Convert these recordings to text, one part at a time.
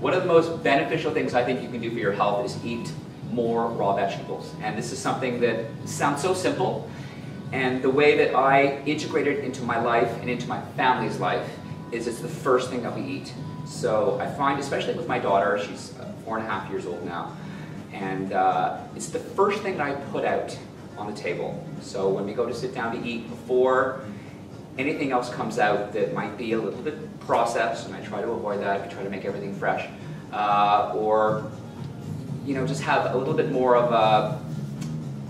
One of the most beneficial things I think you can do for your health is eat more raw vegetables. And this is something that sounds so simple, and the way that I integrate it into my life and into my family's life is it's the first thing that we eat. So I find, especially with my daughter, she's 4.5 years old now, and it's the first thing that I put out on the table. So when we go to sit down to eat, before anything else comes out that might be a little bit processed, and I try to avoid that, I try to make everything fresh, or just have a little bit more of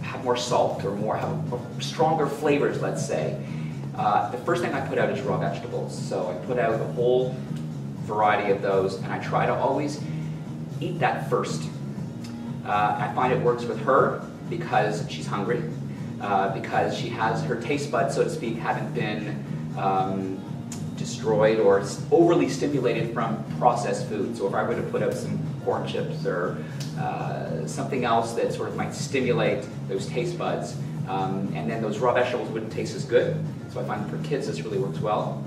have more salt, or have stronger flavors, let's say. The first thing I put out is raw vegetables. So I put out a whole variety of those, and I try to always eat that first. I find it works with her because she's hungry, because she has her taste buds, so to speak, haven't been destroyed or overly stimulated from processed food. So if I were to put out some corn chips or something else that sort of might stimulate those taste buds, and then those raw vegetables wouldn't taste as good. So I find for kids this really works well.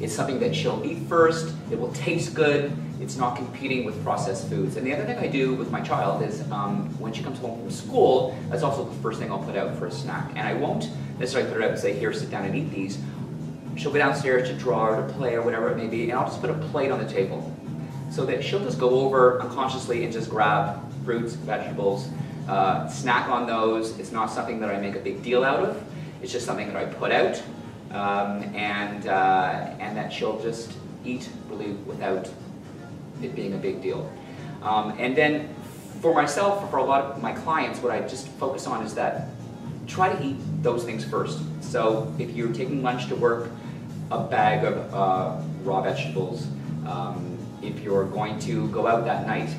It's something that she'll eat first, it will taste good, it's not competing with processed foods. And the other thing I do with my child is when she comes home from school, that's also the first thing I'll put out for a snack. And I won't necessarily put it out and say, here, sit down and eat these. She'll go downstairs to draw or to play or whatever it may be, and I'll just put a plate on the table so that she'll just go over unconsciously and just grab fruits, vegetables, snack on those. It's not something that I make a big deal out of. It's just something that I put out, and that she'll just eat really without it being a big deal. And then for myself, for a lot of my clients, what I just focus on is that try to eat those things first. So if you're taking lunch to work, a bag of raw vegetables. If you're going to go out that night,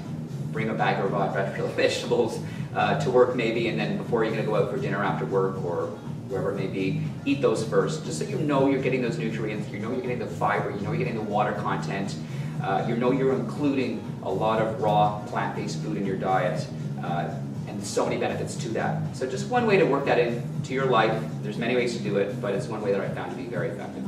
bring a bag of raw vegetables to work maybe, and then before you're going to go out for dinner after work or wherever it may be, eat those first, just so you know you're getting those nutrients, you know you're getting the fiber, you know you're getting the water content, you know you're including a lot of raw plant-based food in your diet, and so many benefits to that. So just one way to work that into your life. There's many ways to do it, but it's one way that I found to be very effective.